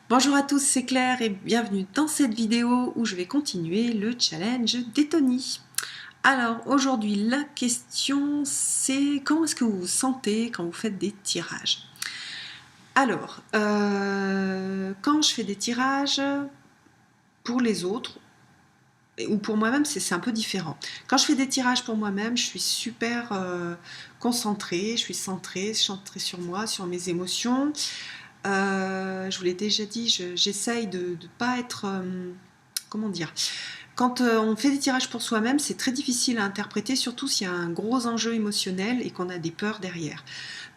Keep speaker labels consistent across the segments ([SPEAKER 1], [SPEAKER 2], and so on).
[SPEAKER 1] Bonjour à tous, c'est Claire et bienvenue dans cette vidéo où je vais continuer le challenge des Tony. Alors aujourd'hui la question c'est comment est-ce que vous vous sentez quand vous faites des tirages? Alors quand je fais des tirages pour les autres ou pour moi-même c'est un peu différent. Quand je fais des tirages pour moi-même je suis super concentrée, je suis centrée sur moi, sur mes émotions. Je vous l'ai déjà dit, j'essaye de ne pas être... comment dire? Quand on fait des tirages pour soi-même, c'est très difficile à interpréter, surtout s'il y a un gros enjeu émotionnel et qu'on a des peurs derrière.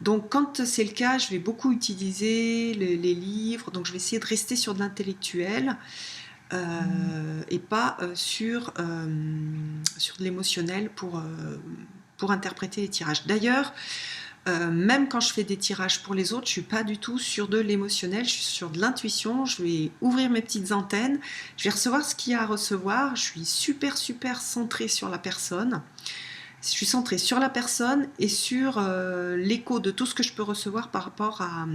[SPEAKER 1] Donc quand c'est le cas, je vais beaucoup utiliser les livres, donc je vais essayer de rester sur de l'intellectuel et pas sur de l'émotionnel pour interpréter les tirages. D'ailleurs, même quand je fais des tirages pour les autres, je ne suis pas du tout sur de l'émotionnel, je suis sur de l'intuition, je vais ouvrir mes petites antennes, je vais recevoir ce qu'il y a à recevoir, je suis super centrée sur la personne. Je suis centrée sur la personne et sur l'écho de tout ce que je peux recevoir par rapport à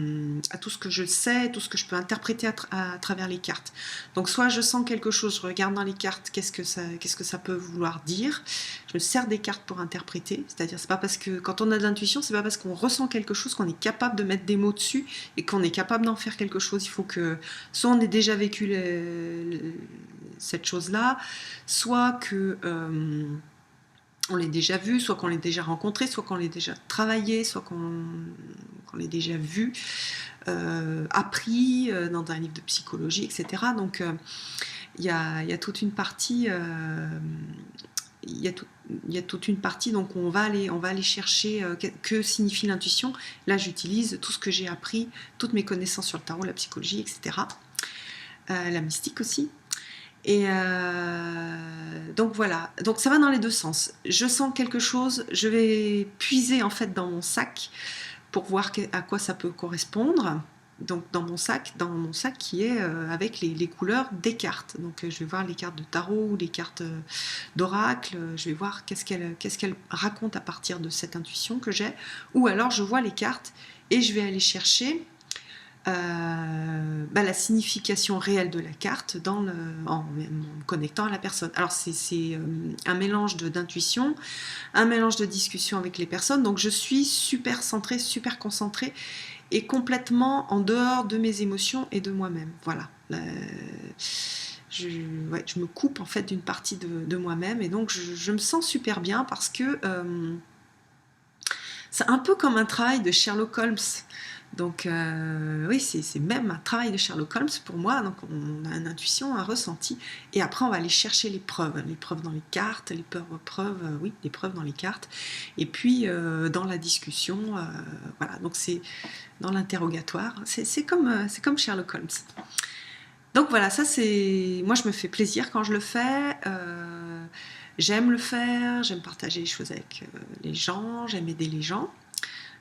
[SPEAKER 1] tout ce que je sais, tout ce que je peux interpréter à travers les cartes. Donc soit je sens quelque chose, je regarde dans les cartes qu'est-ce que ça peut vouloir dire. Je me sers des cartes pour interpréter, c'est-à-dire c'est pas parce que quand on a de l'intuition, c'est pas parce qu'on ressent quelque chose qu'on est capable de mettre des mots dessus et qu'on est capable d'en faire quelque chose. Il faut que soit on ait déjà vécu cette chose-là, soit que on l'ait déjà vu, soit qu'on l'ait déjà rencontré, soit qu'on l'ait déjà travaillé, soit qu'on l'ait déjà vu, appris dans un livre de psychologie, etc. Donc il y a toute une partie, il y a toute une partie, donc on va aller chercher que signifie l'intuition. Là, j'utilise tout ce que j'ai appris, toutes mes connaissances sur le tarot, la psychologie, etc. La mystique aussi. Et donc voilà, donc ça va dans les deux sens. Je sens quelque chose, je vais puiser en fait dans mon sac pour voir à quoi ça peut correspondre. Donc dans mon sac qui est avec les couleurs des cartes. Donc je vais voir les cartes de tarot ou les cartes d'oracle, je vais voir qu'est-ce qu'elle raconte à partir de cette intuition que j'ai. Ou alors je vois les cartes et je vais aller chercher la signification réelle de la carte en me connectant à la personne. Alors c'est un mélange d'intuition, un mélange de discussion avec les personnes, donc je suis super centrée, super concentrée et complètement en dehors de mes émotions et de moi-même. Voilà. Je me coupe en fait d'une partie de moi-même et donc je me sens super bien parce que c'est un peu comme un travail de Sherlock Holmes. Donc oui, c'est même un travail de Sherlock Holmes pour moi. Donc on a une intuition, un ressenti, et après on va aller chercher les preuves dans les cartes, les preuves dans les cartes, et puis dans la discussion, voilà. Donc c'est dans l'interrogatoire. C'est comme Sherlock Holmes. Donc voilà, ça c'est, moi je me fais plaisir quand je le fais. J'aime le faire, j'aime partager les choses avec les gens, j'aime aider les gens.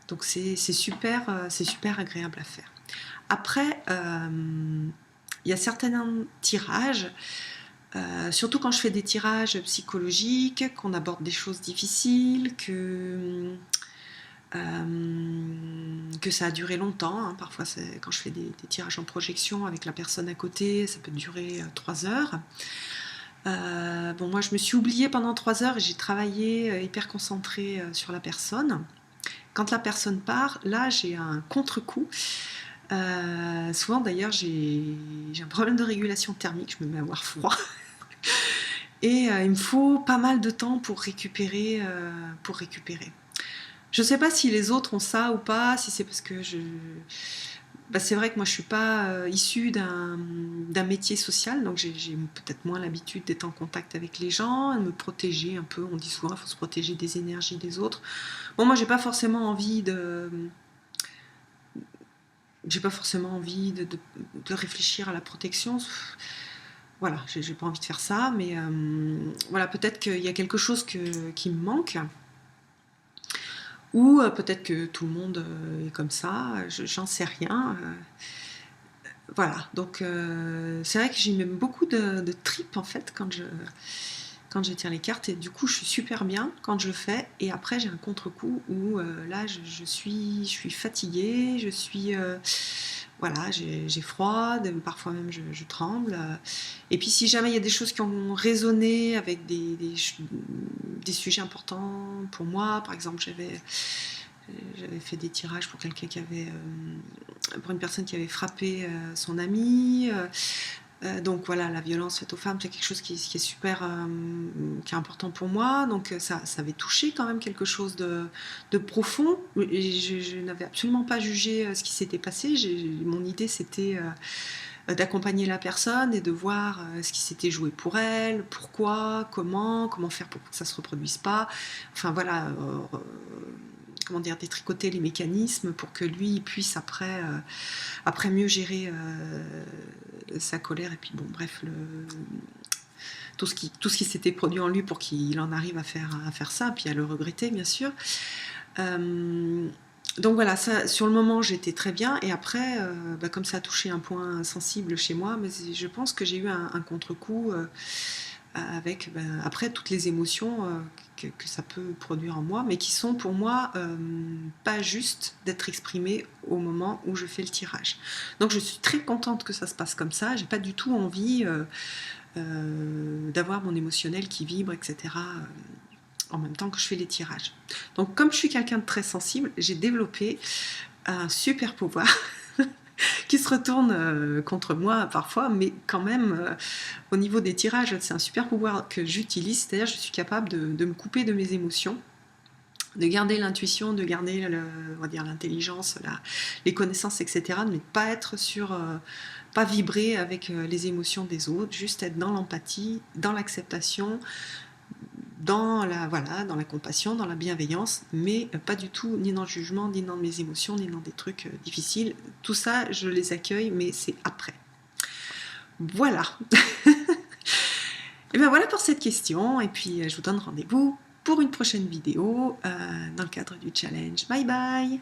[SPEAKER 1] Donc c'est super agréable à faire. Après, il y a certains tirages, surtout quand je fais des tirages psychologiques, qu'on aborde des choses difficiles, que ça a duré longtemps. Hein. Parfois, quand je fais des tirages en projection avec la personne à côté, ça peut durer 3 heures. Bon, moi, je me suis oubliée pendant 3 heures et j'ai travaillé hyper concentrée sur la personne. Quand la personne part, là, j'ai un contre-coup. Souvent, d'ailleurs, j'ai un problème de régulation thermique. Je me mets à avoir froid. Et il me faut pas mal de temps pour récupérer. Je ne sais pas si les autres ont ça ou pas, si c'est parce que c'est vrai que moi je suis pas issue d'un métier social, donc j'ai peut-être moins l'habitude d'être en contact avec les gens, de me protéger un peu. On dit souvent qu'il faut se protéger des énergies des autres. Bon, moi j'ai pas forcément envie de réfléchir à la protection. Voilà, j'ai pas envie de faire ça, mais voilà, peut-être qu'il y a quelque chose qui me manque. Ou peut-être que tout le monde est comme ça, j'en sais rien. Voilà, donc c'est vrai que j'y mets beaucoup de tripes en fait quand je tire les cartes, et du coup je suis super bien quand je le fais, et après j'ai un contre-coup où là je suis fatiguée, voilà, j'ai froid, parfois même je tremble. Et puis si jamais il y a des choses qui ont résonné avec des sujets importants pour moi, par exemple j'avais fait des tirages pour quelqu'un pour une personne qui avait frappé son ami. Donc voilà, la violence faite aux femmes, c'est quelque chose qui est super, qui est important pour moi. Donc ça avait touché quand même quelque chose de profond. Et je n'avais absolument pas jugé ce qui s'était passé. Mon idée, c'était d'accompagner la personne et de voir ce qui s'était joué pour elle, pourquoi, comment faire pour que ça se reproduise pas. Enfin voilà, comment dire, détricoter les mécanismes pour que lui puisse après mieux gérer sa colère et puis bon bref tout ce qui s'était produit en lui pour qu'il en arrive à faire ça, puis à le regretter bien sûr. Donc voilà, ça, sur le moment j'étais très bien et après comme ça a touché un point sensible chez moi, mais je pense que j'ai eu un contre-coup avec après toutes les émotions que ça peut produire en moi, mais qui sont pour moi pas justes d'être exprimées au moment où je fais le tirage. Donc je suis très contente que ça se passe comme ça, j'ai pas du tout envie d'avoir mon émotionnel qui vibre, etc. En même temps que je fais les tirages. Donc comme je suis quelqu'un de très sensible, j'ai développé un super pouvoir qui se retourne contre moi parfois, mais quand même, au niveau des tirages, c'est un super pouvoir que j'utilise, c'est-à-dire je suis capable de me couper de mes émotions, de garder l'intuition, de garder on va dire l'intelligence, les connaissances, etc., de ne pas être pas vibrer avec les émotions des autres, juste être dans l'empathie, dans l'acceptation, dans la compassion, dans la bienveillance, mais pas du tout ni dans le jugement, ni dans mes émotions, ni dans des trucs difficiles. Tout ça, je les accueille, mais c'est après. Voilà. Et bien voilà pour cette question, et puis je vous donne rendez-vous pour une prochaine vidéo dans le cadre du challenge. Bye bye!